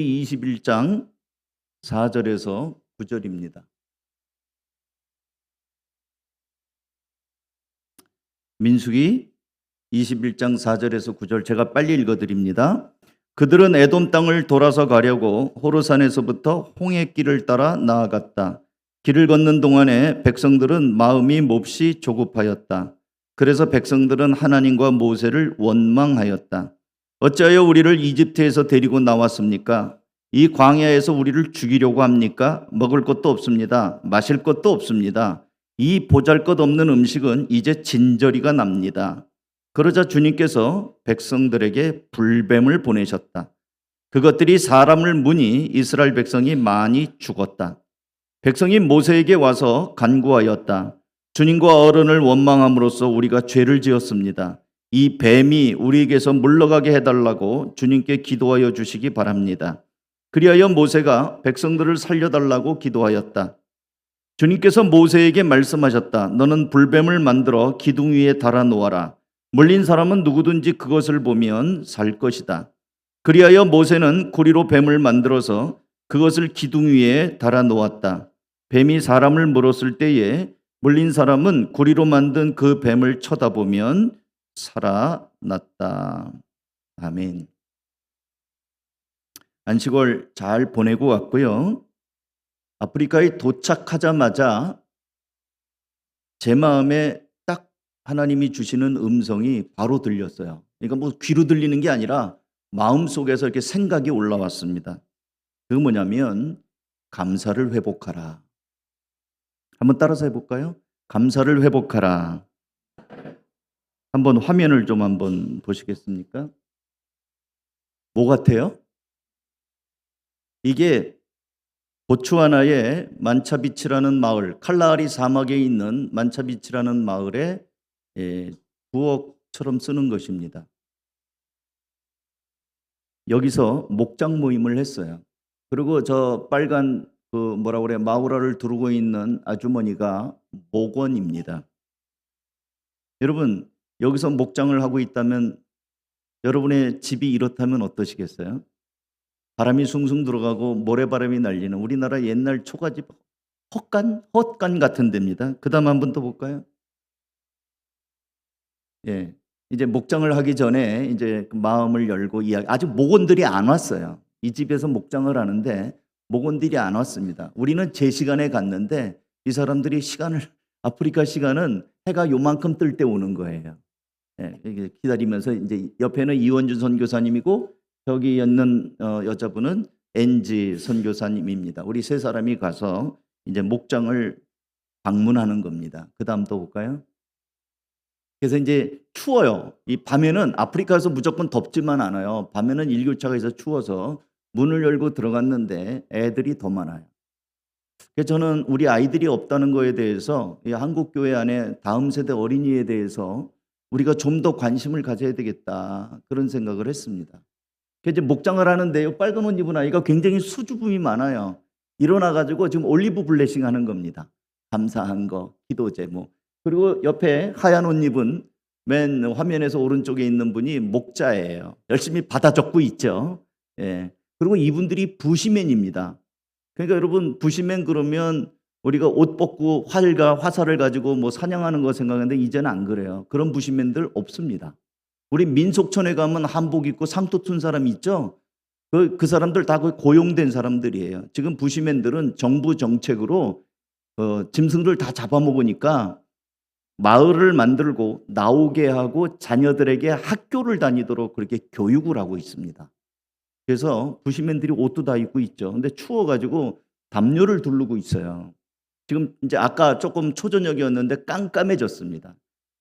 21장 4절에서 9절입니다. 민수기 21장 4절에서 9절 제가 빨리 읽어드립니다. 그들은 에돔 땅을 돌아서 가려고 호르산에서부터 홍해길을 따라 나아갔다. 길을 걷는 동안에 백성들은 마음이 몹시 조급하였다. 그래서 백성들은 하나님과 모세를 원망하였다. 어찌하여 우리를 이집트에서 데리고 나왔습니까? 이 광야에서 우리를 죽이려고 합니까? 먹을 것도 없습니다. 마실 것도 없습니다. 이 보잘것없는 음식은 이제 진저리가 납니다. 그러자 주님께서 백성들에게 불뱀을 보내셨다. 그것들이 사람을 무니 이스라엘 백성이 많이 죽었다. 백성이 모세에게 와서 간구하였다. 주님과 어른을 원망함으로써 우리가 죄를 지었습니다. 이 뱀이 우리에게서 물러가게 해달라고 주님께 기도하여 주시기 바랍니다. 그리하여 모세가 백성들을 살려달라고 기도하였다. 주님께서 모세에게 말씀하셨다. 너는 불뱀을 만들어 기둥 위에 달아 놓아라. 물린 사람은 누구든지 그것을 보면 살 것이다. 그리하여 모세는 구리로 뱀을 만들어서 그것을 기둥 위에 달아 놓았다. 뱀이 사람을 물었을 때에 물린 사람은 구리로 만든 그 뱀을 쳐다보면 살아났다. 아멘. 안식월 잘 보내고 왔고요. 아프리카에 도착하자마자 제 마음에 딱 하나님이 주시는 음성이 바로 들렸어요. 그러니까 뭐 귀로 들리는 게 아니라 마음속에서 이렇게 생각이 올라왔습니다. 그게 뭐냐면 감사를 회복하라. 한번 따라서 해볼까요? 감사를 회복하라. 한번 화면을 좀 한번 보시겠습니까? 뭐 같아요? 이게 보츠와나의 만차비치라는 마을, 칼라하리 사막에 있는 만차비치라는 마을에 부엌처럼 쓰는 것입니다. 여기서 목장 모임을 했어요. 그리고 저 빨간 마우라를 두르고 있는 아주머니가 목원입니다. 여러분, 여기서 목장을 하고 있다면 여러분의 집이 이렇다면 어떠시겠어요? 바람이 숭숭 들어가고 모래바람이 날리는 우리나라 옛날 초가집 헛간 같은 데입니다. 그 다음 한 번 더 볼까요? 예. 이제 목장을 하기 전에 이제 마음을 열고 아직 목원들이 안 왔어요. 이 집에서 목장을 하는데 목원들이 안 왔습니다. 우리는 제 시간에 갔는데 이 사람들이 아프리카 시간은 해가 요만큼 뜰 때 오는 거예요. 예, 기다리면서 이제 옆에는 이원준 선교사님이고 저기 있는 여자분은 엔지 선교사님입니다. 우리 세 사람이 가서 이제 목장을 방문하는 겁니다. 그 다음 또 볼까요? 그래서 이제 추워요. 이 밤에는 아프리카에서 무조건 덥지만 않아요. 밤에는 일교차가 있어서 추워서 문을 열고 들어갔는데 애들이 더 많아요. 그래서 저는 우리 아이들이 없다는 거에 대해서 이 한국교회 안에 다음 세대 어린이에 대해서 우리가 좀 더 관심을 가져야 되겠다 그런 생각을 했습니다. 그래서 이제 목장을 하는데요. 빨간 옷 입은 아이가 굉장히 수줍음이 많아요. 일어나가지고 지금 올리브 블레싱 하는 겁니다. 감사한 거, 기도 제목. 그리고 옆에 하얀 옷 입은 맨 화면에서 오른쪽에 있는 분이 목자예요. 열심히 받아 적고 있죠. 예. 그리고 이분들이 부시맨입니다. 그러니까 여러분 부시맨 그러면 우리가 옷 벗고 활과 화살을 가지고 뭐 사냥하는 거 생각하는데 이제는 안 그래요. 그런 부시맨들 없습니다. 우리 민속촌에 가면 한복 입고 상투 튼 사람 있죠? 그 사람들 다 고용된 사람들이에요. 지금 부시맨들은 정부 정책으로 짐승들 다 잡아먹으니까 마을을 만들고 나오게 하고 자녀들에게 학교를 다니도록 그렇게 교육을 하고 있습니다. 그래서 부시맨들이 옷도 다 입고 있죠. 근데 추워가지고 담요를 두르고 있어요. 지금 이제 아까 조금 초저녁이었는데 깜깜해졌습니다.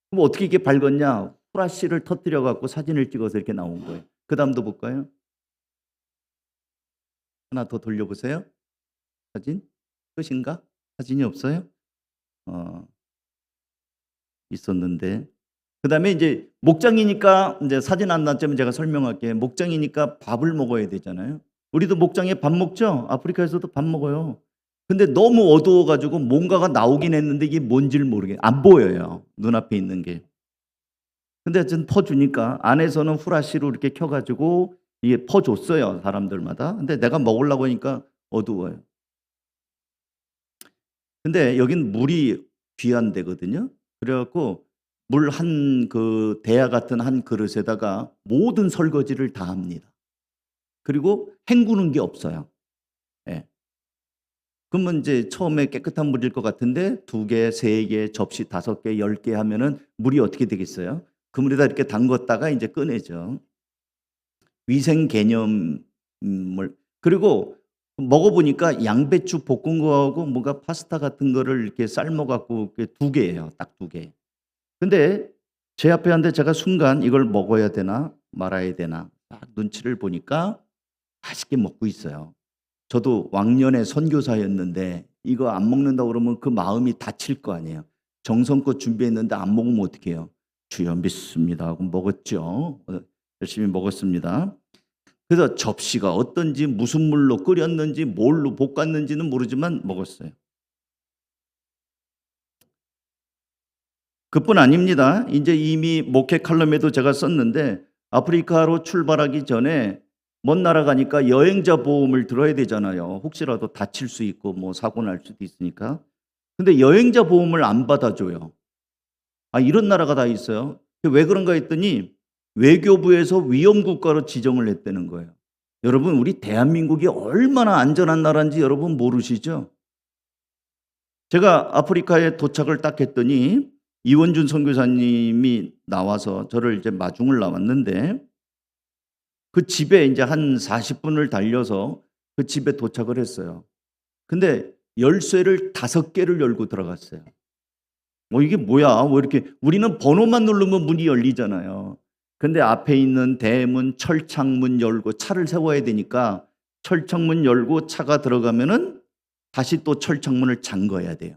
그럼 어떻게 이게 밝았냐? 후라시를 터뜨려 갖고 사진을 찍어서 이렇게 나온 거예요. 그 다음도 볼까요? 하나 더 돌려보세요. 사진 끝인가? 사진이 없어요? 있었는데. 그 다음에 이제 목장이니까 이제 사진 안 났지만 제가 설명할게요. 목장이니까 밥을 먹어야 되잖아요. 우리도 목장에 밥 먹죠? 아프리카에서도 밥 먹어요. 근데 너무 어두워가지고 뭔가가 나오긴 했는데 이게 뭔지를 안 보여요. 눈앞에 있는 게. 근데 하여튼 퍼주니까 안에서는 후라시로 이렇게 켜가지고 이게 퍼줬어요, 사람들마다. 근데 내가 먹으려고 하니까 어두워요. 근데 여긴 물이 귀한 데거든요. 그래 갖고 물 한 그 대야 같은 한 그릇에다가 모든 설거지를 다 합니다. 그리고 헹구는 게 없어요. 예. 그러면 이제 처음에 깨끗한 물일 것 같은데 2개, 3개, 접시 5개, 10개 하면은 물이 어떻게 되겠어요? 그 물에다 이렇게 담궜다가 이제 꺼내죠. 위생 개념을 그리고 먹어 보니까 양배추 볶은 거하고 뭔가 파스타 같은 거를 이렇게 삶아 갖고 2개예요. 딱 2개. 근데 제 앞에 한데 제가 순간 이걸 먹어야 되나 말아야 되나 딱 눈치를 보니까 맛있게 먹고 있어요. 저도 왕년에 선교사였는데 이거 안 먹는다고 그러면 그 마음이 다칠 거 아니에요. 정성껏 준비했는데 안 먹으면 어떡해요? 주여 믿습니다 하고 먹었죠. 열심히 먹었습니다. 그래서 접시가 어떤지 무슨 물로 끓였는지 뭘로 볶았는지는 모르지만 먹었어요. 그뿐 아닙니다. 이제 이미 목회 칼럼에도 제가 썼는데 아프리카로 출발하기 전에 먼 나라 가니까 여행자 보험을 들어야 되잖아요. 혹시라도 다칠 수 있고 뭐 사고 날 수도 있으니까. 근데 여행자 보험을 안 받아줘요. 아, 이런 나라가 다 있어요. 왜 그런가 했더니 외교부에서 위험 국가로 지정을 했다는 거예요. 여러분, 우리 대한민국이 얼마나 안전한 나라인지 여러분 모르시죠? 제가 아프리카에 도착을 딱 했더니 이원준 선교사님이 나와서 저를 이제 마중을 나왔는데 그 집에 이제 한 40분을 달려서 그 집에 도착을 했어요. 근데 열쇠를 5개를 열고 들어갔어요. 이게 뭐야? 왜 이렇게 우리는 번호만 누르면 문이 열리잖아요. 근데 앞에 있는 대문, 철창문 열고 차를 세워야 되니까 철창문 열고 차가 들어가면은 다시 또 철창문을 잠궈야 돼요.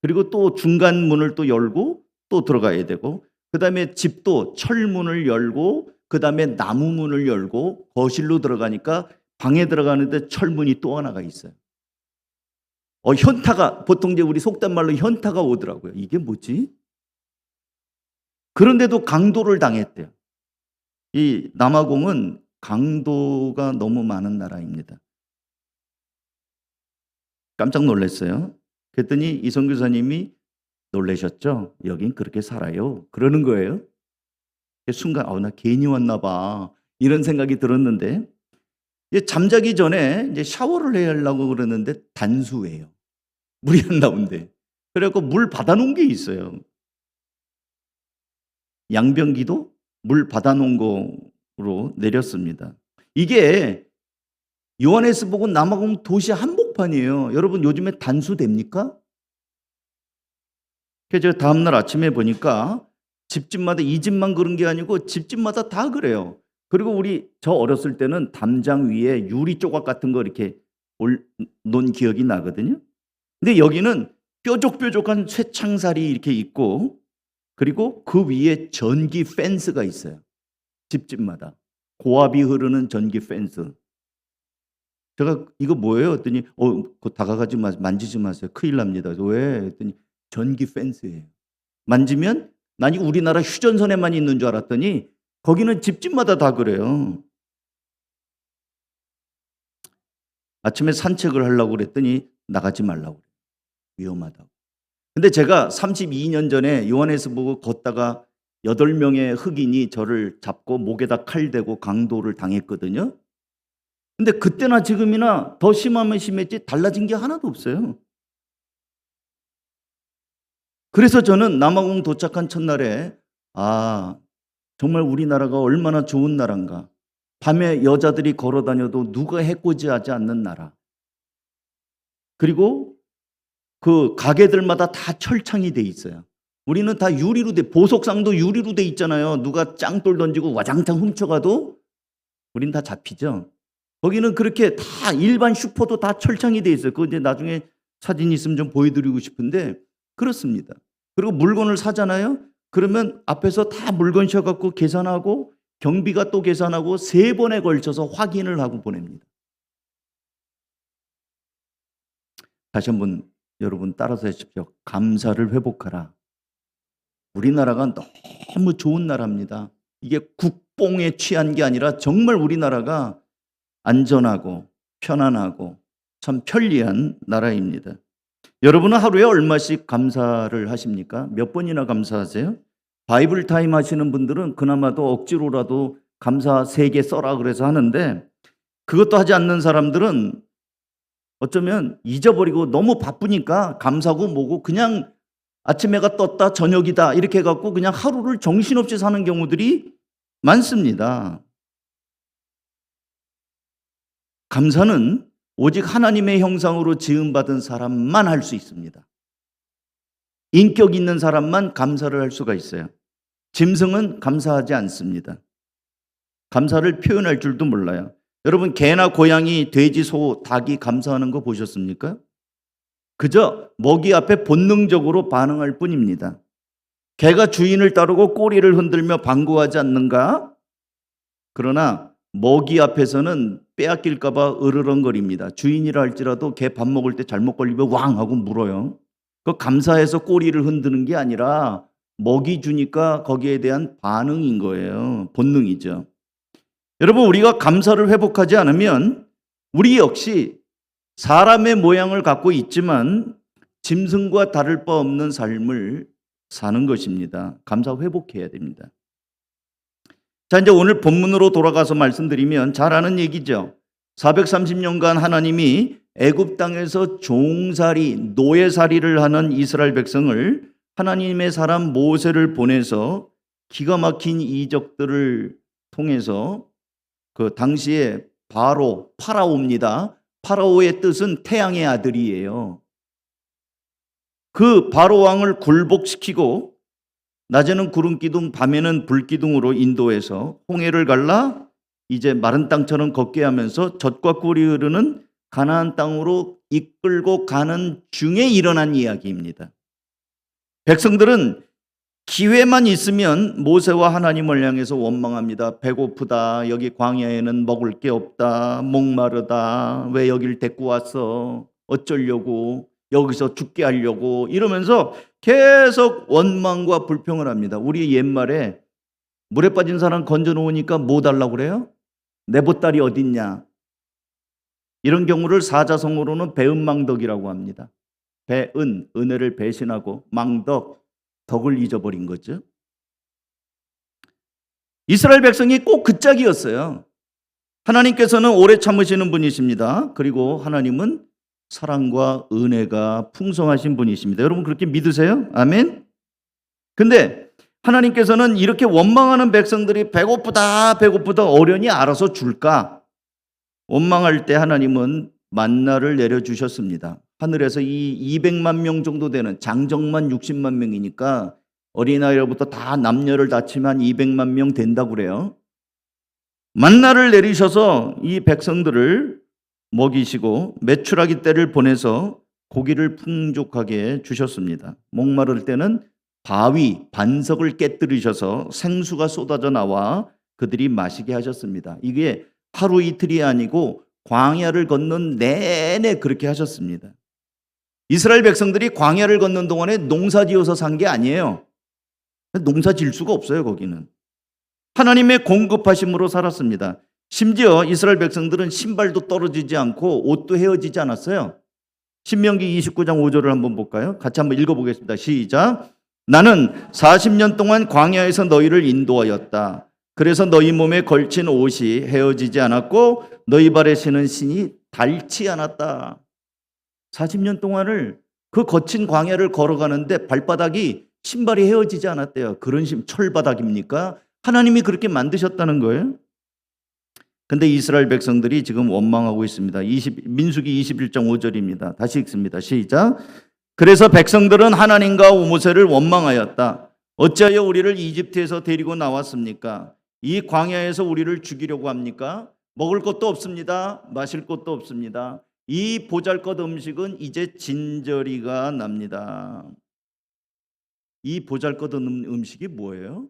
그리고 또 중간 문을 또 열고 또 들어가야 되고 그다음에 집도 철문을 열고 그다음에 나무 문을 열고 거실로 들어가니까 방에 들어가는데 철문이 또 하나가 있어요. 현타가 보통 이제 우리 속단 말로 현타가 오더라고요. 이게 뭐지? 그런데도 강도를 당했대요. 이 남아공은 강도가 너무 많은 나라입니다. 깜짝 놀랐어요. 그랬더니 이 선교사님이 놀라셨죠? 여긴 그렇게 살아요. 그러는 거예요. 순간 나 괜히 왔나 봐. 이런 생각이 들었는데 이제 잠자기 전에 이제 샤워를 해야 하려고 그러는데 단수예요. 물이 안 나온대. 그래갖고 물 받아놓은 게 있어요. 양변기도 물 받아놓은 거로 내렸습니다. 이게 요하네스복음 남아공 도시 한복판이에요. 여러분 요즘에 단수 됩니까? 그래서 제가 다음날 아침에 보니까 집집마다 이 집만 그런 게 아니고 집집마다 다 그래요. 그리고 저 어렸을 때는 담장 위에 유리 조각 같은 거 이렇게 놓은 기억이 나거든요. 근데 여기는 뾰족뾰족한 쇠창살이 이렇게 있고 그리고 그 위에 전기 펜스가 있어요. 집집마다. 고압이 흐르는 전기 펜스. 제가 이거 뭐예요? 했더니 그거 다가가지 마세요. 만지지 마세요. 큰일 납니다. 왜? 했더니 전기 펜스예요. 만지면 난 이 우리나라 휴전선에만 있는 줄 알았더니 거기는 집집마다 다 그래요. 아침에 산책을 하려고 그랬더니 나가지 말라고 그래요. 위험하다고. 근데 제가 32년 전에 요한에서 보고 걷다가 8명의 흑인이 저를 잡고 목에다 칼 대고 강도를 당했거든요. 근데 그때나 지금이나 더 심하면 심했지 달라진 게 하나도 없어요. 그래서 저는 남아공 도착한 첫날에 정말 우리나라가 얼마나 좋은 나라인가. 밤에 여자들이 걸어 다녀도 누가 해코지하지 않는 나라. 그리고 그 가게들마다 다 철창이 돼 있어요. 우리는 다 유리로 보석상도 유리로 돼 있잖아요. 누가 짱돌 던지고 와장창 훔쳐가도 우린 다 잡히죠. 거기는 그렇게 다 일반 슈퍼도 다 철창이 돼 있어요. 그거 이제 나중에 사진 있으면 좀 보여드리고 싶은데 그렇습니다. 그리고 물건을 사잖아요. 그러면 앞에서 다 물건 셔갖고 계산하고 경비가 또 계산하고 3번에 걸쳐서 확인을 하고 보냅니다. 다시 한번 여러분 따라서 하십시오. 감사를 회복하라. 우리나라가 너무 좋은 나라입니다. 이게 국뽕에 취한 게 아니라 정말 우리나라가 안전하고 편안하고 참 편리한 나라입니다. 여러분은 하루에 얼마씩 감사를 하십니까? 몇 번이나 감사하세요? 바이블 타임 하시는 분들은 그나마도 억지로라도 감사 3개 써라 그래서 하는데, 그것도 하지 않는 사람들은 어쩌면 잊어버리고 너무 바쁘니까 감사고 뭐고 그냥 아침 해가 떴다 저녁이다 이렇게 해갖고 그냥 하루를 정신없이 사는 경우들이 많습니다. 감사는 오직 하나님의 형상으로 지음받은 사람만 할 수 있습니다. 인격 있는 사람만 감사를 할 수가 있어요. 짐승은 감사하지 않습니다. 감사를 표현할 줄도 몰라요. 여러분, 개나 고양이, 돼지, 소, 닭이 감사하는 거 보셨습니까? 그저 먹이 앞에 본능적으로 반응할 뿐입니다. 개가 주인을 따르고 꼬리를 흔들며 방구하지 않는가? 그러나 먹이 앞에서는 빼앗길까 봐 으르렁거립니다. 주인이라 할지라도 개 밥 먹을 때 잘못 걸리면 왕 하고 물어요. 그 감사해서 꼬리를 흔드는 게 아니라 먹이 주니까 거기에 대한 반응인 거예요. 본능이죠. 여러분, 우리가 감사를 회복하지 않으면 우리 역시 사람의 모양을 갖고 있지만 짐승과 다를 바 없는 삶을 사는 것입니다. 감사 회복해야 됩니다. 자, 이제 오늘 본문으로 돌아가서 말씀드리면 잘 아는 얘기죠. 430년간 하나님이 애굽 땅에서 종살이, 노예살이를 하는 이스라엘 백성을 하나님의 사람 모세를 보내서 기가 막힌 이적들을 통해서 그 당시에 파라오입니다. 파라오의 뜻은 태양의 아들이에요. 그 바로 왕을 굴복시키고 낮에는 구름 기둥, 밤에는 불 기둥으로 인도해서 홍해를 갈라 이제 마른 땅처럼 걷게 하면서 젖과 꿀이 흐르는 가나안 땅으로 이끌고 가는 중에 일어난 이야기입니다. 백성들은 기회만 있으면 모세와 하나님을 향해서 원망합니다. 배고프다. 여기 광야에는 먹을 게 없다. 목마르다. 왜 여길 데리고 왔어? 어쩌려고? 여기서 죽게 하려고? 이러면서 계속 원망과 불평을 합니다. 우리 옛말에 물에 빠진 사람 건져 놓으니까 뭐 달라고 그래요? 내 보따리 어딨냐? 이런 경우를 사자성어로는 배은망덕이라고 합니다. 배은, 은혜를 배신하고, 망덕, 덕을 잊어버린 거죠. 이스라엘 백성이 꼭 그 짝이었어요. 하나님께서는 오래 참으시는 분이십니다. 그리고 하나님은 사랑과 은혜가 풍성하신 분이십니다. 여러분 그렇게 믿으세요? 아멘? 근데 하나님께서는 이렇게 원망하는 백성들이 배고프다 어련히 알아서 줄까? 원망할 때 하나님은 만나를 내려주셨습니다. 하늘에서 이 200만 명 정도 되는, 장정만 60만 명이니까 어린아이로부터 다 남녀를 다 치면 200만 명 된다고 그래요. 만나를 내리셔서 이 백성들을 먹이시고 메추라기 떼를 보내서 고기를 풍족하게 주셨습니다. 목마를 때는 바위, 반석을 깨뜨리셔서 생수가 쏟아져 나와 그들이 마시게 하셨습니다. 이게 하루 이틀이 아니고 광야를 걷는 내내 그렇게 하셨습니다. 이스라엘 백성들이 광야를 걷는 동안에 농사 지어서 산 게 아니에요. 농사 지을 수가 없어요, 거기는. 하나님의 공급하심으로 살았습니다. 심지어 이스라엘 백성들은 신발도 떨어지지 않고 옷도 헤어지지 않았어요. 신명기 29장 5절을 한번 볼까요? 같이 한번 읽어보겠습니다. 시작. 나는 40년 동안 광야에서 너희를 인도하였다. 그래서 너희 몸에 걸친 옷이 헤어지지 않았고 너희 발에 신은 신이 닳지 않았다. 40년 동안을 그 거친 광야를 걸어가는데 발바닥이 신발이 헤어지지 않았대요. 그런 철바닥입니까? 하나님이 그렇게 만드셨다는 거예요. 근데 이스라엘 백성들이 지금 원망하고 있습니다. 민수기 21장 5절입니다. 다시 읽습니다. 시작. 그래서 백성들은 하나님과 모세를 원망하였다. 어찌하여 우리를 이집트에서 데리고 나왔습니까? 이 광야에서 우리를 죽이려고 합니까? 먹을 것도 없습니다. 마실 것도 없습니다. 이 보잘것 음식은 이제 진저리가 납니다. 이 보잘것 음식이 뭐예요?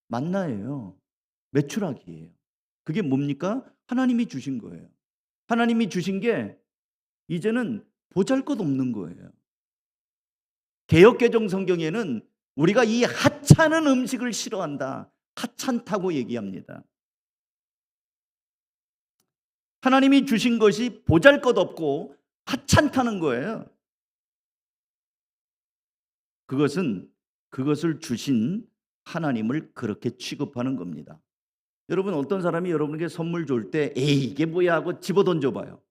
만나예요. 메추라기예요. 그게 뭡니까? 하나님이 주신 거예요. 하나님이 주신 게 이제는 보잘것 없는 거예요. 개역개정 성경에는 우리가 이 하찮은 음식을 싫어한다, 하찮다고 얘기합니다. 하나님이 주신 것이 보잘것없고 하찮다는 거예요. 그것을 주신 하나님을 그렇게 취급하는 겁니다. 여러분, 어떤 사람이 여러분에게 선물 줄 때 에이 이게 뭐야 하고 집어던져 봐요.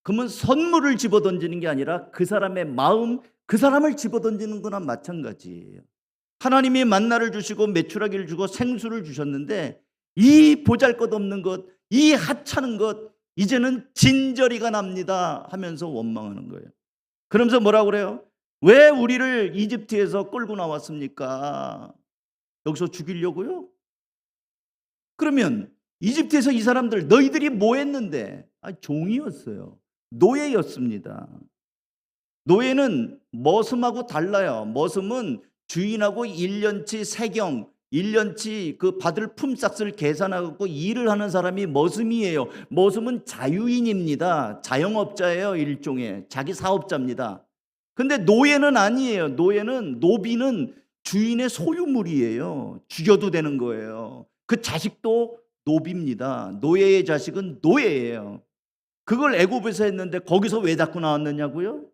그러면 선물을 집어던지는 게 아니라 그 사람의 마음, 그 사람을 집어던지는 거나 마찬가지예요. 하나님이 만나를 주시고 메추라기를 주고 생수를 주셨는데 이 보잘것없는 것, 이 하찮은 것 이제는 진저리가 납니다 하면서 원망하는 거예요. 그러면서 뭐라고 그래요? 왜 우리를 이집트에서 끌고 나왔습니까? 여기서 죽이려고요? 그러면 이집트에서 이 사람들 너희들이 뭐 했는데? 종이었어요. 노예였습니다. 노예는 머슴하고 달라요. 머슴은 주인하고 1년치 세경, 1년치 그 받을 품삯을 계산하고 일을 하는 사람이 머슴이에요. 머슴은 자유인입니다. 자영업자예요. 일종의 자기 사업자입니다. 근데 노예는 아니에요. 노비는 주인의 소유물이에요. 죽여도 되는 거예요. 그 자식도 노비입니다. 노예의 자식은 노예예요. 그걸 애굽에서 했는데 거기서 왜 데리고 나왔느냐고요?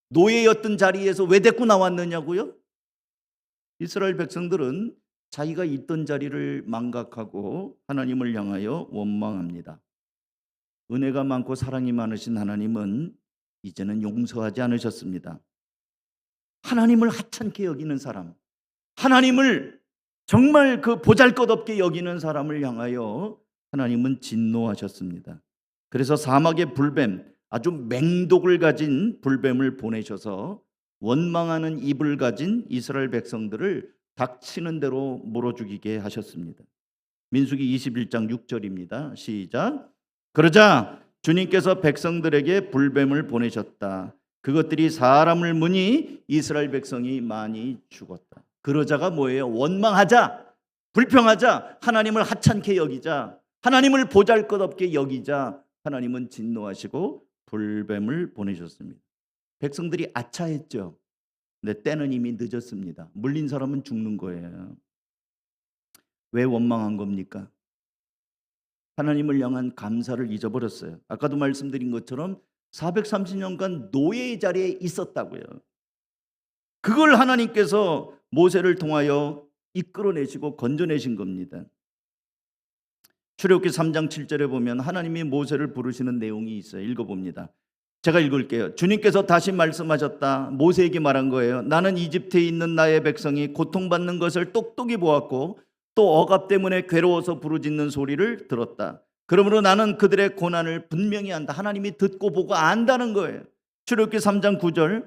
노예였던 자리에서 왜 데리고 나왔느냐고요? 이스라엘 백성들은 자기가 있던 자리를 망각하고 하나님을 향하여 원망합니다. 은혜가 많고 사랑이 많으신 하나님은 이제는 용서하지 않으셨습니다. 하나님을 하찮게 여기는 사람, 하나님을 정말 그 보잘것없게 여기는 사람을 향하여 하나님은 진노하셨습니다. 그래서 사막의 불뱀, 아주 맹독을 가진 불뱀을 보내셔서 원망하는 입을 가진 이스라엘 백성들을 닥치는 대로 물어 죽이게 하셨습니다. 민수기 21장 6절입니다. 시작. 그러자 주님께서 백성들에게 불뱀을 보내셨다. 그것들이 사람을 무니 이스라엘 백성이 많이 죽었다. 그러자가 뭐예요? 원망하자, 불평하자, 하나님을 하찮게 여기자, 하나님을 보잘것없게 여기자 하나님은 진노하시고 불뱀을 보내셨습니다. 백성들이 아차했죠. 근데 때는 이미 늦었습니다. 물린 사람은 죽는 거예요. 왜 원망한 겁니까? 하나님을 향한 감사를 잊어버렸어요. 아까도 말씀드린 것처럼 430년간 노예의 자리에 있었다고요. 그걸 하나님께서 모세를 통하여 이끌어내시고 건져내신 겁니다. 출애굽기 3장 7절에 보면 하나님이 모세를 부르시는 내용이 있어요. 읽어봅니다. 제가 읽을게요. 주님께서 다시 말씀하셨다. 모세에게 말한 거예요. 나는 이집트에 있는 나의 백성이 고통받는 것을 똑똑히 보았고 또 억압 때문에 괴로워서 부르짖는 소리를 들었다. 그러므로 나는 그들의 고난을 분명히 안다. 하나님이 듣고 보고 안다는 거예요. 출애굽기 3장 9절.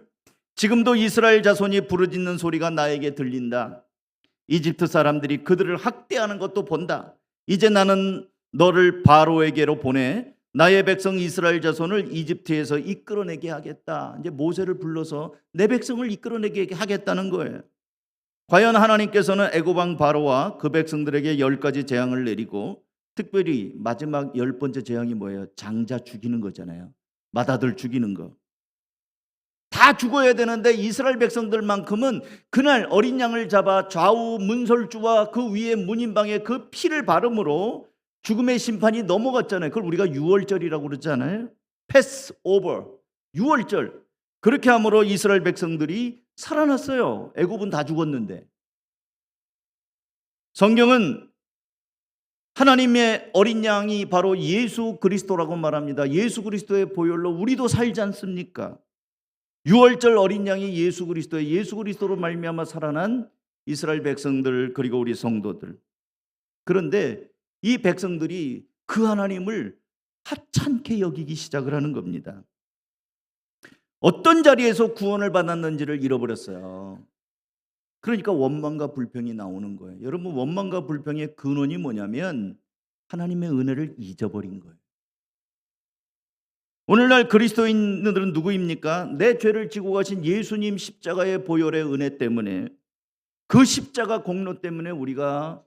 지금도 이스라엘 자손이 부르짖는 소리가 나에게 들린다. 이집트 사람들이 그들을 학대하는 것도 본다. 이제 나는 너를 바로에게로 보내 나의 백성 이스라엘 자손을 이집트에서 이끌어내게 하겠다. 이제 모세를 불러서 내 백성을 이끌어내게 하겠다는 거예요. 과연 하나님께서는 애굽 왕 바로와 그 백성들에게 10가지 재앙을 내리고 특별히 마지막 10번째 재앙이 뭐예요? 장자 죽이는 거잖아요. 맏아들 죽이는 거. 다 죽어야 되는데 이스라엘 백성들만큼은 그날 어린 양을 잡아 좌우 문설주와 그 위에 문인방에 그 피를 바름으로 죽음의 심판이 넘어갔잖아요. 그걸 우리가 유월절이라고 그러잖아요. 패스 오버, 유월절. 그렇게 함으로 이스라엘 백성들이 살아났어요. 애굽은 다 죽었는데. 성경은 하나님의 어린 양이 바로 예수 그리스도라고 말합니다. 예수 그리스도의 보혈로 우리도 살지 않습니까? 유월절 어린 양이 예수 그리스도의 예수 그리스도로 말미암아 살아난 이스라엘 백성들 그리고 우리 성도들. 그런데 이 백성들이 그 하나님을 하찮게 여기기 시작을 하는 겁니다. 어떤 자리에서 구원을 받았는지를 잃어버렸어요. 그러니까 원망과 불평이 나오는 거예요. 여러분, 원망과 불평의 근원이 뭐냐면 하나님의 은혜를 잊어버린 거예요. 오늘날 그리스도인들은 누구입니까? 내 죄를 지고 가신 예수님 십자가의 보혈의 은혜 때문에, 그 십자가 공로 때문에 우리가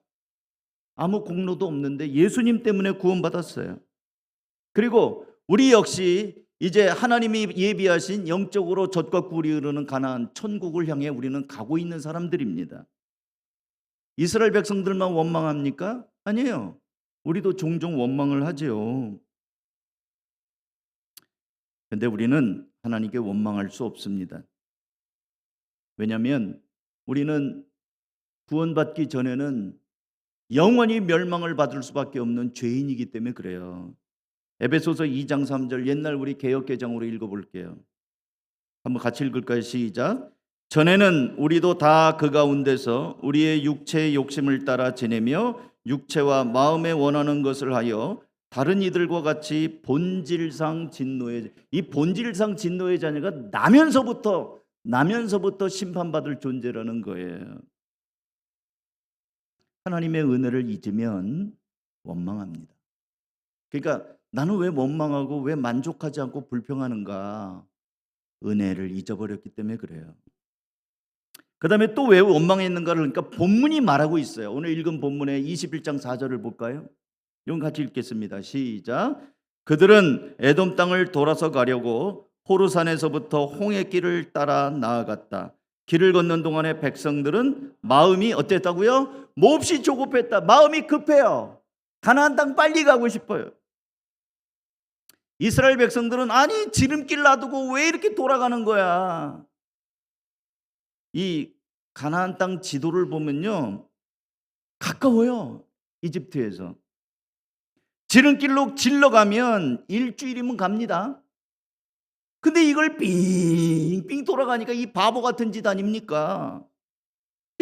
아무 공로도 없는데 예수님 때문에 구원받았어요. 그리고 우리 역시 이제 하나님이 예비하신 영적으로 젖과 꿀이 흐르는 가나안 천국을 향해 우리는 가고 있는 사람들입니다. 이스라엘 백성들만 원망합니까? 아니에요. 우리도 종종 원망을 하지요. 근데 우리는 하나님께 원망할 수 없습니다. 왜냐하면 우리는 구원받기 전에는 영원히 멸망을 받을 수밖에 없는 죄인이기 때문에 그래요. 에베소서 2장 3절 옛날 우리 개역개정으로 읽어볼게요. 한번 같이 읽을까요? 시작. 전에는 우리도 다 그 가운데서 우리의 육체의 욕심을 따라 지내며 육체와 마음에 원하는 것을 하여 다른 이들과 같이 본질상 진노의, 이 본질상 진노의 자녀가 나면서부터 심판받을 존재라는 거예요. 하나님의 은혜를 잊으면 원망합니다. 그러니까 나는 왜 원망하고 왜 만족하지 않고 불평하는가? 은혜를 잊어버렸기 때문에 그래요. 그 다음에 또 왜 원망했는가를, 그러니까 본문이 말하고 있어요. 오늘 읽은 본문의 21장 4절을 볼까요? 이건 같이 읽겠습니다. 시작. 그들은 에돔 땅을 돌아서 가려고 호르산에서부터 홍해길을 따라 나아갔다. 길을 걷는 동안에 백성들은 마음이 어땠다고요? 몹시 조급했다. 마음이 급해요. 가나안 땅 빨리 가고 싶어요. 이스라엘 백성들은 아니 지름길 놔두고 왜 이렇게 돌아가는 거야? 이 가나안 땅 지도를 보면요, 가까워요. 이집트에서 지름길로 질러가면 일주일이면 갑니다. 근데 이걸 빙빙 돌아가니까 이 바보 같은 짓 아닙니까?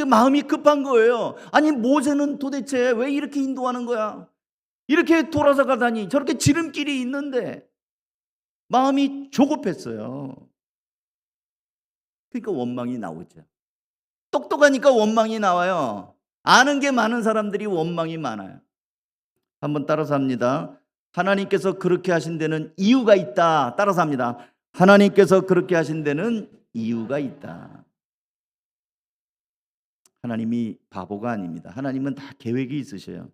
마음이 급한 거예요. 아니 모세는 도대체 왜 이렇게 인도하는 거야? 이렇게 돌아서 가다니, 저렇게 지름길이 있는데. 마음이 조급했어요. 그러니까 원망이 나오죠. 똑똑하니까 원망이 나와요. 아는 게 많은 사람들이 원망이 많아요. 한번 따라서 합니다. 하나님께서 그렇게 하신 데는 이유가 있다. 따라서 합니다. 하나님께서 그렇게 하신 데는 이유가 있다. 하나님이 바보가 아닙니다. 하나님은 다 계획이 있으셔요.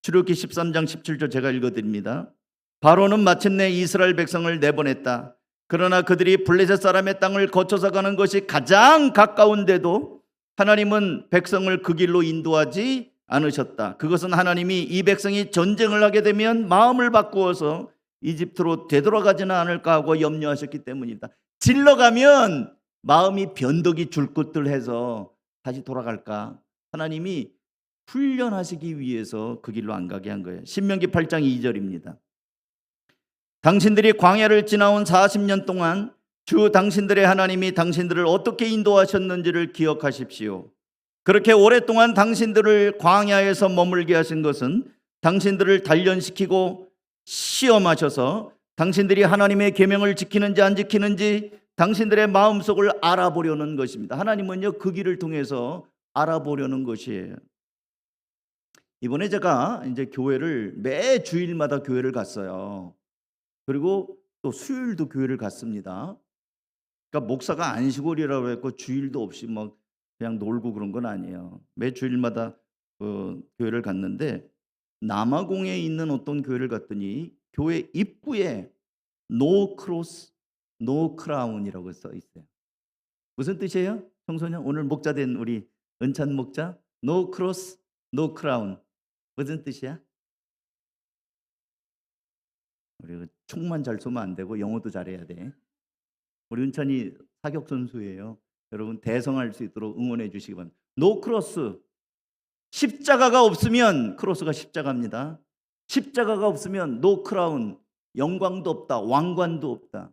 출애굽기 13장 17절 제가 읽어드립니다. 바로는 마침내 이스라엘 백성을 내보냈다. 그러나 그들이 블레셋 사람의 땅을 거쳐서 가는 것이 가장 가까운데도 하나님은 백성을 그 길로 인도하지 않으셨다. 그것은 하나님이 이 백성이 전쟁을 하게 되면 마음을 바꾸어서 이집트로 되돌아가지는 않을까 하고 염려하셨기 때문이다. 질러가면 마음이 변덕이 줄긋들해서 다시 돌아갈까? 하나님이 훈련하시기 위해서 그 길로 안 가게 한 거예요. 신명기 8장 2절입니다. 당신들이 광야를 지나온 40년 동안 주 당신들의 하나님이 당신들을 어떻게 인도하셨는지를 기억하십시오. 그렇게 오랫동안 당신들을 광야에서 머물게 하신 것은 당신들을 단련시키고 시험하셔서 당신들이 하나님의 계명을 지키는지 안 지키는지 당신들의 마음속을 알아보려는 것입니다. 하나님은요, 그 길을 통해서 알아보려는 것이에요. 이번에 제가 이제 교회를 매 주일마다 교회를 갔어요. 그리고 또 수요일도 교회를 갔습니다. 그러니까 목사가 안식월이라고 했고 주일도 없이 막 그냥 놀고 그런 건 아니에요. 매 주일마다 교회를 갔는데 남아공에 있는 어떤 교회를 갔더니 교회 입구에 No cross, no crown이라고 써 있어요. 무슨 뜻이에요? 청소년 오늘 목자 된 우리 은찬 목자, No cross, no crown 무슨 뜻이야? 우리 총만 잘 쏘면 안 되고 영어도 잘해야 돼. 우리 은찬이 사격 선수예요. 여러분 대성할 수 있도록 응원해 주시기 바랍니다. 노 크로스, 십자가가 없으면 크로스가 십자가입니다. 십자가가 없으면 노 크라운, 영광도 없다, 왕관도 없다.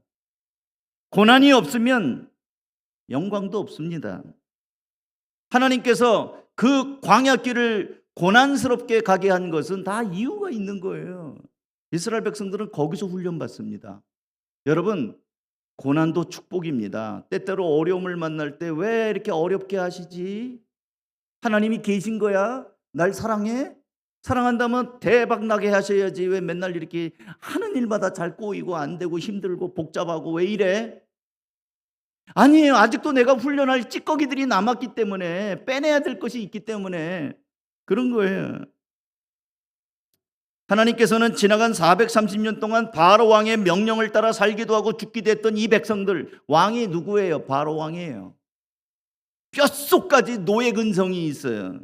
고난이 없으면 영광도 없습니다. 하나님께서 그 광야길을 고난스럽게 가게 한 것은 다 이유가 있는 거예요. 이스라엘 백성들은 거기서 훈련받습니다. 여러분, 고난도 축복입니다. 때때로 어려움을 만날 때 왜 이렇게 어렵게 하시지? 하나님이 계신 거야? 날 사랑해? 사랑한다면 대박 나게 하셔야지. 왜 맨날 이렇게 하는 일마다 잘 꼬이고 안 되고 힘들고 복잡하고 왜 이래? 아니에요. 아직도 내가 훈련할 찌꺼기들이 남았기 때문에, 빼내야 될 것이 있기 때문에 그런 거예요. 하나님께서는 지나간 430년 동안 바로 왕의 명령을 따라 살기도 하고 죽기도 했던 이 백성들, 왕이 누구예요? 바로 왕이에요. 뼛속까지 노예 근성이 있어요.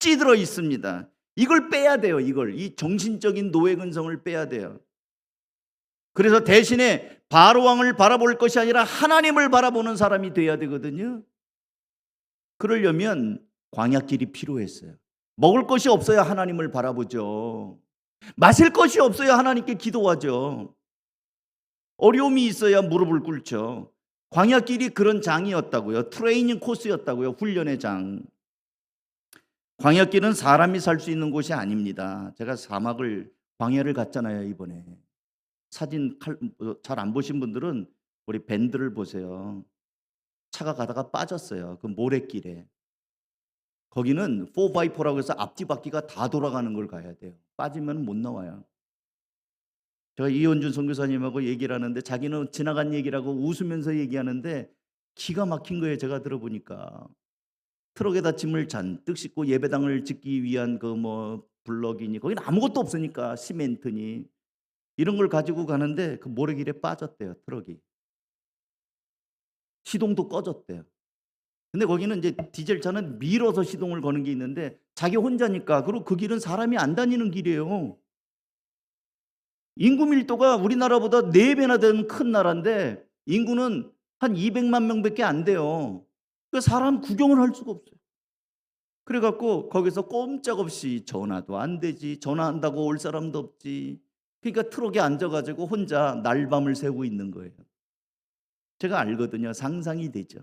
찌들어 있습니다. 이걸 빼야 돼요. 이 정신적인 노예 근성을 빼야 돼요. 그래서 대신에 바로 왕을 바라볼 것이 아니라 하나님을 바라보는 사람이 돼야 되거든요. 그러려면 광야길이 필요했어요. 먹을 것이 없어야 하나님을 바라보죠. 마실 것이 없어야 하나님께 기도하죠. 어려움이 있어야 무릎을 꿇죠. 광야길이 그런 장이었다고요. 트레이닝 코스였다고요. 훈련의 장. 광야길은 사람이 살 수 있는 곳이 아닙니다. 제가 광야를 갔잖아요, 이번에. 사진 잘 안 보신 분들은 우리 밴드를 보세요. 차가 가다가 빠졌어요. 그 모래길에. 거기는 4x4라고 해서 앞뒤바퀴가 다 돌아가는 걸 가야 돼요. 빠지면 못 나와요. 제가 이현준 선교사님하고 얘기를 하는데 자기는 지나간 얘기라고 웃으면서 얘기하는데 기가 막힌 거예요. 제가 들어보니까. 트럭에다 짐을 잔뜩 싣고 예배당을 짓기 위한 블럭이니 거기는 아무것도 없으니까 시멘트니 이런 걸 가지고 가는데 그 모래길에 빠졌대요. 트럭이. 시동도 꺼졌대요. 근데 거기는 이제 디젤차는 밀어서 시동을 거는 게 있는데 자기 혼자니까. 그리고 그 길은 사람이 안 다니는 길이에요. 인구 밀도가 우리나라보다 4배나 되는 큰 나라인데 인구는 한 200만 명밖에 안 돼요. 그러니까 사람 구경을 할 수가 없어요. 그래갖고 거기서 꼼짝없이 전화도 안 되지, 전화한다고 올 사람도 없지. 그러니까 트럭에 앉아가지고 혼자 날밤을 새고 있는 거예요. 제가 알거든요. 상상이 되죠.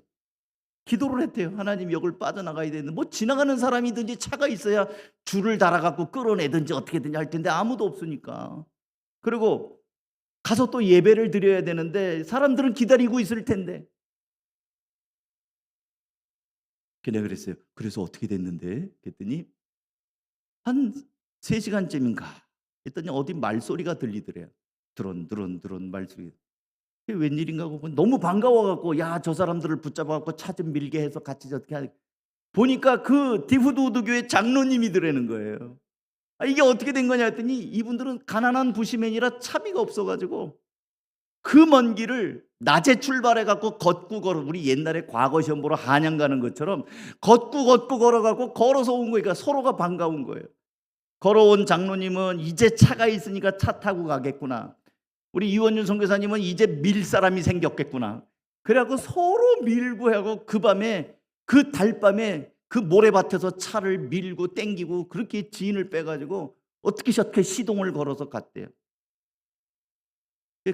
기도를 했대요. 하나님, 여길 빠져나가야 되는데 지나가는 사람이든지 차가 있어야 줄을 달아갖고 끌어내든지 어떻게든지 할 텐데 아무도 없으니까. 그리고 가서 또 예배를 드려야 되는데 사람들은 기다리고 있을 텐데. 내가 그랬어요. 그래서 어떻게 됐는데? 그랬더니 한 3시간쯤인가 했더니 어디 말소리가 들리더래요. 드론 말소리. 그게 웬일인가 하고 너무 반가워갖고 저 사람들을 붙잡아갖고 차 좀 밀게 해서 같이 어떻게 하지. 보니까 그 디후드우드 교회 장로님이더라는 거예요. 이게 어떻게 된 거냐 했더니 이분들은 가난한 부시맨이라 차비가 없어가지고 그 먼 길을 낮에 출발해갖고 걷고 걸어, 우리 옛날에 과거 시험 보러 한양 가는 것처럼 걷고 걸어갖고 걸어서 온 거니까 서로가 반가운 거예요. 걸어온 장로님은 이제 차가 있으니까 차 타고 가겠구나. 우리 이원윤 선교사님은 이제 밀 사람이 생겼겠구나. 그래갖고 서로 밀고 하고 그 밤에 그 달밤에 그 모래밭에서 차를 밀고 땡기고 그렇게 지인을 빼가지고 어떻게 저렇게 시동을 걸어서 갔대요.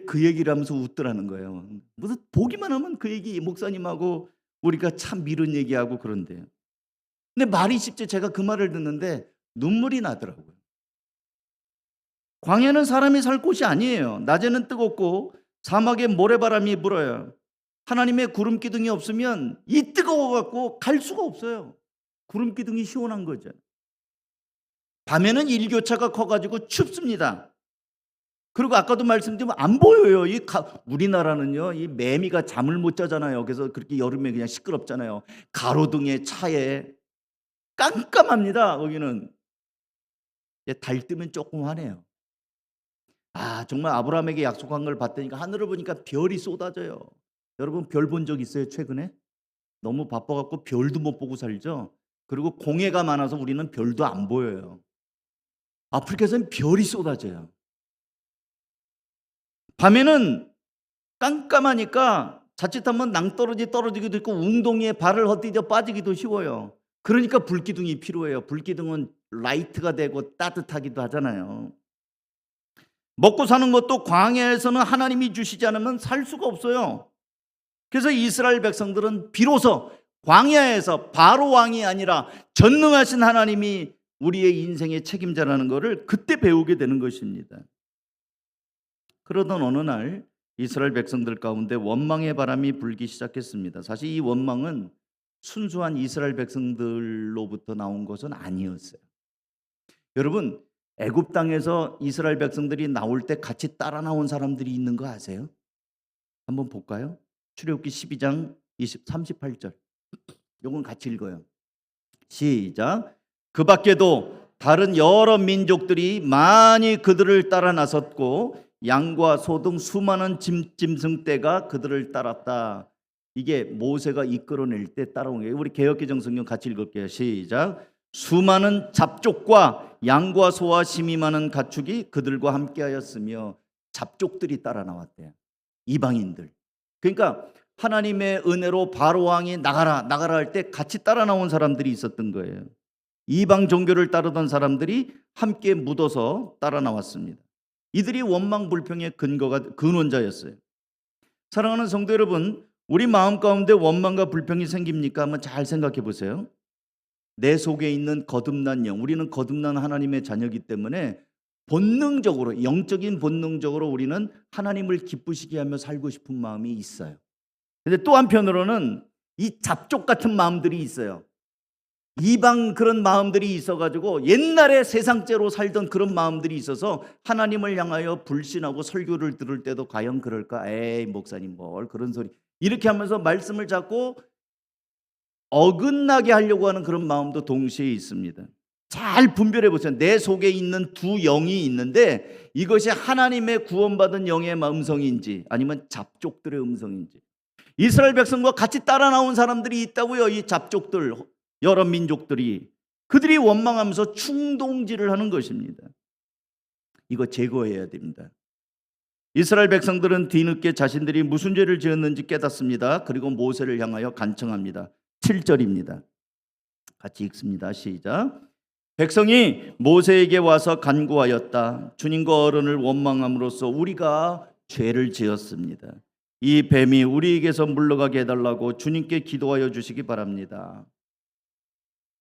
그 얘기를 하면서 웃더라는 거예요. 무슨 보기만 하면 그 얘기 목사님하고 우리가 참 미룬 얘기하고 그런데요. 근데 말이 쉽지. 제가 그 말을 듣는데 눈물이 나더라고요. 광야는 사람이 살 곳이 아니에요. 낮에는 뜨겁고 사막에 모래바람이 불어요. 하나님의 구름 기둥이 없으면 이 뜨거워갖고 갈 수가 없어요. 구름 기둥이 시원한 거죠. 밤에는 일교차가 커가지고 춥습니다. 그리고 아까도 말씀드리면 안 보여요. 우리나라는요, 이 매미가 잠을 못 자잖아요. 그래서 그렇게 여름에 그냥 시끄럽잖아요. 가로등에 차에 깜깜합니다. 거기는 달 뜨면 조금 하네요. 정말 아브라함에게 약속한 걸 봤더니 하늘을 보니까 별이 쏟아져요. 여러분 별 본 적 있어요? 최근에? 너무 바빠갖고 별도 못 보고 살죠. 그리고 공해가 많아서 우리는 별도 안 보여요. 아프리카에서는 별이 쏟아져요. 밤에는 깜깜하니까 자칫하면 낭떠러지 떨어지기도 있고 웅덩이에 발을 헛디뎌 빠지기도 쉬워요. 그러니까 불기둥이 필요해요. 불기둥은 라이트가 되고 따뜻하기도 하잖아요. 먹고 사는 것도 광야에서는 하나님이 주시지 않으면 살 수가 없어요. 그래서 이스라엘 백성들은 비로소 광야에서 바로 왕이 아니라 전능하신 하나님이 우리의 인생의 책임자라는 것을 그때 배우게 되는 것입니다. 그러던 어느 날 이스라엘 백성들 가운데 원망의 바람이 불기 시작했습니다. 사실 이 원망은 순수한 이스라엘 백성들로부터 나온 것은 아니었어요. 여러분, 애굽 땅에서 이스라엘 백성들이 나올 때 같이 따라 나온 사람들이 있는 거 아세요? 한번 볼까요? 출애굽기 12장 38절. 이건 같이 읽어요. 시작. 그 밖에도 다른 여러 민족들이 많이 그들을 따라 나섰고 양과 소 등 수많은 짐승떼가 그들을 따랐다. 이게 모세가 이끌어낼 때 따라온 거예요. 우리 개역개정 성경 같이 읽을게요. 시작. 수많은 잡족과 양과 소와 심이 많은 가축이 그들과 함께하였으며 잡족들이 따라 나왔대요. 이방인들. 그러니까 하나님의 은혜로 바로 왕이 나가라 나가라 할 때 같이 따라 나온 사람들이 있었던 거예요. 이방 종교를 따르던 사람들이 함께 묻어서 따라 나왔습니다. 이들이 원망 불평의 근원자였어요. 사랑하는 성도 여러분, 우리 마음 가운데 원망과 불평이 생깁니까? 한번 잘 생각해 보세요. 내 속에 있는 거듭난 영, 우리는 거듭난 하나님의 자녀이기 때문에 본능적으로, 영적인 본능적으로 우리는 하나님을 기쁘시게 하며 살고 싶은 마음이 있어요. 근데 또 한편으로는 이 잡족 같은 마음들이 있어요. 이방 그런 마음들이 있어가지고 옛날에 세상죄로 살던 그런 마음들이 있어서 하나님을 향하여 불신하고 설교를 들을 때도 과연 그럴까? 에이 목사님 뭘 그런 소리 이렇게 하면서 말씀을 자꾸 어긋나게 하려고 하는 그런 마음도 동시에 있습니다. 잘 분별해 보세요. 내 속에 있는 두 영이 있는데 이것이 하나님의 구원받은 영의 음성인지 아니면 잡족들의 음성인지. 이스라엘 백성과 같이 따라 나온 사람들이 있다고요. 이 잡족들, 여러 민족들이. 그들이 원망하면서 충동질을 하는 것입니다. 이거 제거해야 됩니다. 이스라엘 백성들은 뒤늦게 자신들이 무슨 죄를 지었는지 깨닫습니다. 그리고 모세를 향하여 간청합니다. 7절입니다. 같이 읽습니다. 시작. 백성이 모세에게 와서 간구하였다. 주님과 어른을 원망함으로써 우리가 죄를 지었습니다. 이 뱀이 우리에게서 물러가게 해달라고 주님께 기도하여 주시기 바랍니다.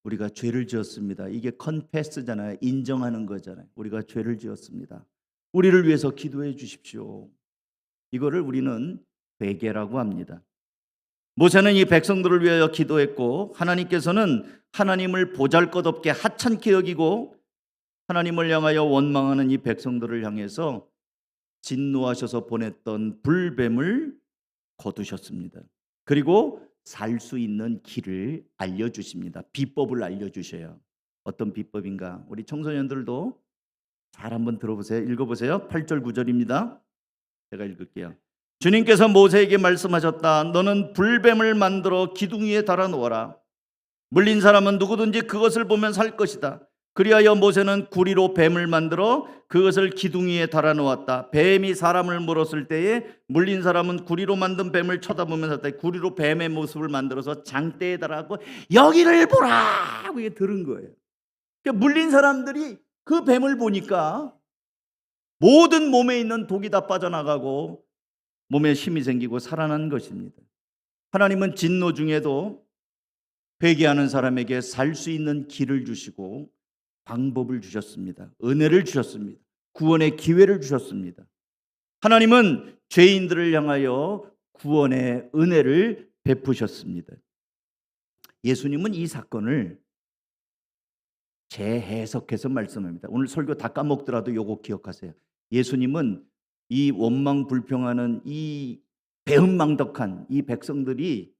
우리가 죄를 지었습니다. 이게 컨페스잖아요. 인정하는 거잖아요. 우리가 죄를 지었습니다. 우리를 위해서 기도해 주십시오. 이거를 우리는 회개라고 합니다. 모세는 이 백성들을 위하여 기도했고 하나님께서는 하나님을 보잘것없게 하찮게 여기고 하나님을 향하여 원망하는 이 백성들을 향해서 진노하셔서 보냈던 불뱀을 거두셨습니다. 그리고 살 수 있는 길을 알려주십니다. 비법을 알려주셔요. 어떤 비법인가? 우리 청소년들도 잘 한번 들어보세요. 읽어보세요. 8절 9절입니다. 제가 읽을게요. 주님께서 모세에게 말씀하셨다. 너는 불뱀을 만들어 기둥 위에 달아놓아라. 물린 사람은 누구든지 그것을 보면 살 것이다. 그리하여 모세는 구리로 뱀을 만들어 그것을 기둥 위에 달아놓았다. 뱀이 사람을 물었을 때에 물린 사람은 구리로 만든 뱀을 쳐다보면서 구리로 뱀의 모습을 만들어서 장대에 달아고 여기를 보라 하고 이게 들은 거예요. 그러니까 물린 사람들이 그 뱀을 보니까 모든 몸에 있는 독이 다 빠져나가고 몸에 힘이 생기고 살아난 것입니다. 하나님은 진노 중에도 회개하는 사람에게 살 수 있는 길을 주시고 방법을 주셨습니다. 은혜를 주셨습니다. 구원의 기회를 주셨습니다. 하나님은 죄인들을 향하여 구원의 은혜를 베푸셨습니다. 예수님은 이 사건을 재해석해서 말씀합니다. 오늘 설교 다 까먹더라도 요거 기억하세요. 예수님은 이 원망 불평하는 이 배은망덕한 이 백성들이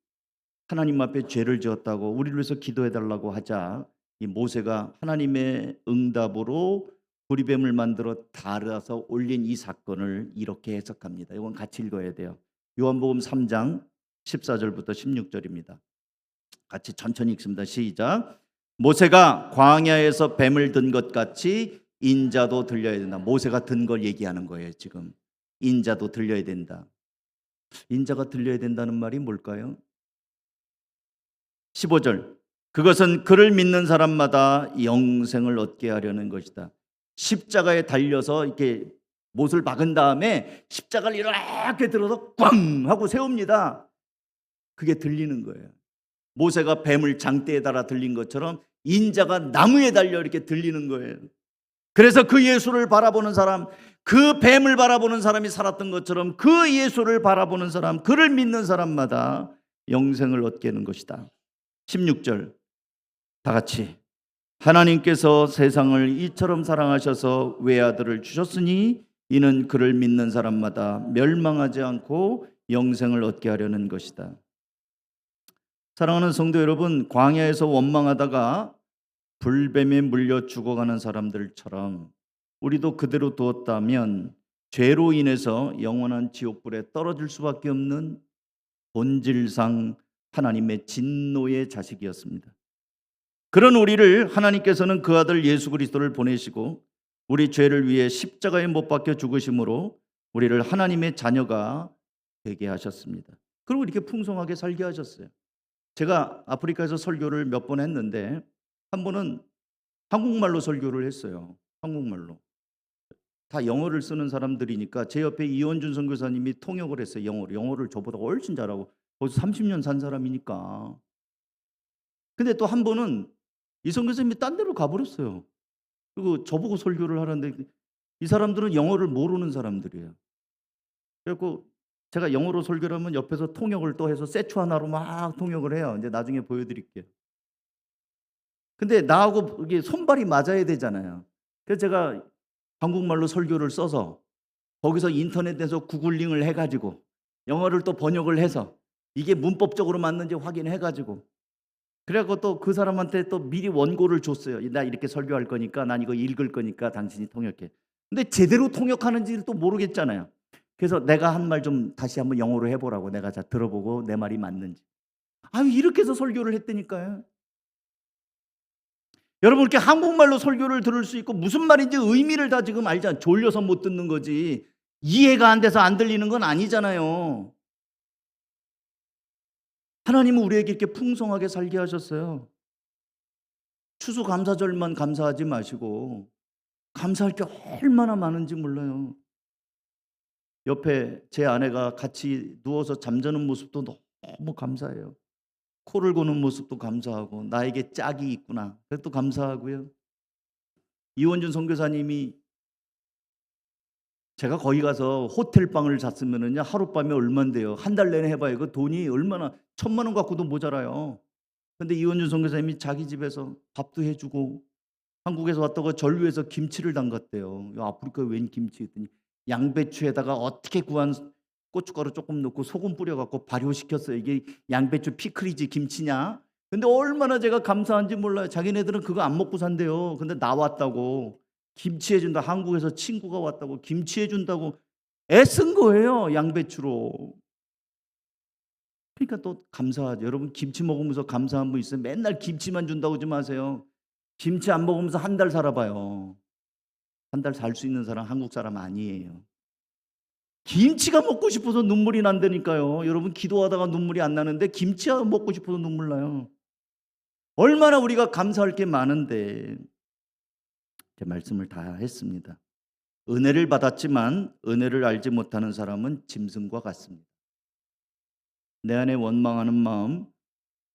하나님 앞에 죄를 지었다고 우리를 위해서 기도해달라고 하자 이 모세가 하나님의 응답으로 구리뱀을 만들어 달아서 올린 이 사건을 이렇게 해석합니다. 이건 같이 읽어야 돼요. 요한복음 3장 14절부터 16절입니다. 같이 천천히 읽습니다. 시작. 모세가 광야에서 뱀을 든 것 같이 인자도 들려야 된다. 모세가 든 걸 얘기하는 거예요. 지금 인자도 들려야 된다. 인자가 들려야 된다는 말이 뭘까요? 15절. 그것은 그를 믿는 사람마다 영생을 얻게 하려는 것이다. 십자가에 달려서 이렇게 못을 박은 다음에 십자가를 이렇게 들어서 꽝 하고 세웁니다. 그게 들리는 거예요. 모세가 뱀을 장대에 달아 들린 것처럼 인자가 나무에 달려 이렇게 들리는 거예요. 그래서 그 예수를 바라보는 사람, 그 뱀을 바라보는 사람이 살았던 것처럼 그 예수를 바라보는 사람, 그를 믿는 사람마다 영생을 얻게 하는 것이다. 16절 다 같이 하나님께서 세상을 이처럼 사랑하셔서 외아들을 주셨으니 이는 그를 믿는 사람마다 멸망하지 않고 영생을 얻게 하려는 것이다. 사랑하는 성도 여러분, 광야에서 원망하다가 불뱀에 물려 죽어가는 사람들처럼 우리도 그대로 두었다면 죄로 인해서 영원한 지옥불에 떨어질 수밖에 없는 본질상 하나님의 진노의 자식이었습니다. 그런 우리를 하나님께서는 그 아들 예수 그리스도를 보내시고 우리 죄를 위해 십자가에 못 박혀 죽으심으로 우리를 하나님의 자녀가 되게 하셨습니다. 그리고 이렇게 풍성하게 살게 하셨어요. 제가 아프리카에서 설교를 몇 번 했는데 한 번은 한국말로 설교를 했어요. 한국말로. 다 영어를 쓰는 사람들이니까 제 옆에 이원준 선교사님이 통역을 했어요. 영어를 저보다 훨씬 잘하고 거기서 30년 산 사람이니까. 근데 또 한 번은 이 선교사님이 딴 데로 가버렸어요. 그리고 저보고 설교를 하는데 이 사람들은 영어를 모르는 사람들이에요. 그래서 제가 영어로 설교를 하면 옆에서 통역을 또 해서 세추하나로 막 통역을 해요. 이제 나중에 보여드릴게요. 근데 나하고 이게 손발이 맞아야 되잖아요. 그래서 제가 한국말로 설교를 써서 거기서 인터넷에서 구글링을 해가지고 영어를 또 번역을 해서 이게 문법적으로 맞는지 확인해가지고 그래갖고 또 그 사람한테 또 미리 원고를 줬어요. 나 이렇게 설교할 거니까 난 이거 읽을 거니까 당신이 통역해. 근데 제대로 통역하는지를 또 모르겠잖아요. 그래서 내가 한 말 좀 다시 한번 영어로 해보라고 내가 자 들어보고 내 말이 맞는지. 이렇게 해서 설교를 했다니까요. 여러분 이렇게 한국말로 설교를 들을 수 있고 무슨 말인지 의미를 다 지금 알잖아요. 졸려서 못 듣는 거지. 이해가 안 돼서 안 들리는 건 아니잖아요. 하나님은 우리에게 이렇게 풍성하게 살게 하셨어요. 추수감사절만 감사하지 마시고 감사할 게 얼마나 많은지 몰라요. 옆에 제 아내가 같이 누워서 잠자는 모습도 너무 감사해요. 코를 고는 모습도 감사하고 나에게 짝이 있구나. 그것도 감사하고요. 이원준 선교사님이 제가 거기 가서 호텔방을 잤으면은요 하룻밤에 얼마인데요. 한 달 내내 해봐요. 그 돈이 얼마나 1,000만 원 갖고도 모자라요. 근데 이원준 선교사님이 자기 집에서 밥도 해주고 한국에서 왔다고 전류에서 김치를 담갔대요. 아프리카에 웬 김치 했더니 양배추에다가 어떻게 구한 고춧가루 조금 넣고 소금 뿌려갖고 발효시켰어요. 이게 양배추 피클이지 김치냐? 근데 얼마나 제가 감사한지 몰라요. 자기네들은 그거 안 먹고 산대요. 근데 나왔다고 김치 해준다. 한국에서 친구가 왔다고 김치 해준다고 애쓴 거예요. 양배추로. 그러니까 또 감사하죠. 여러분 김치 먹으면서 감사한 분 있어요? 맨날 김치만 준다고 하지 마세요. 김치 안 먹으면서 한 달 살아봐요. 한 달 살 수 있는 사람 한국 사람 아니에요. 김치가 먹고 싶어서 눈물이 난다니까요. 여러분 기도하다가 눈물이 안 나는데 김치가 먹고 싶어서 눈물 나요. 얼마나 우리가 감사할 게 많은데 제 말씀을 다 했습니다. 은혜를 받았지만 은혜를 알지 못하는 사람은 짐승과 같습니다. 내 안에 원망하는 마음,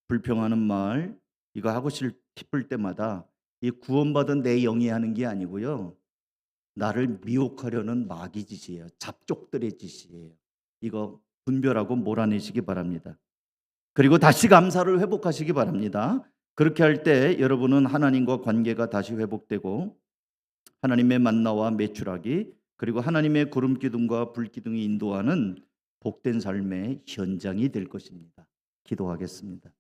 불평하는 말 이거 하고 싶을 때마다 이 구원받은 내 영이 하는 게 아니고요. 나를 미혹하려는 마귀 짓이에요. 잡족들의 짓이에요. 이거 분별하고 몰아내시기 바랍니다. 그리고 다시 감사를 회복하시기 바랍니다. 그렇게 할 때 여러분은 하나님과 관계가 다시 회복되고 하나님의 만나와 매출하기 그리고 하나님의 구름 기둥과 불 기둥이 인도하는 복된 삶의 현장이 될 것입니다. 기도하겠습니다.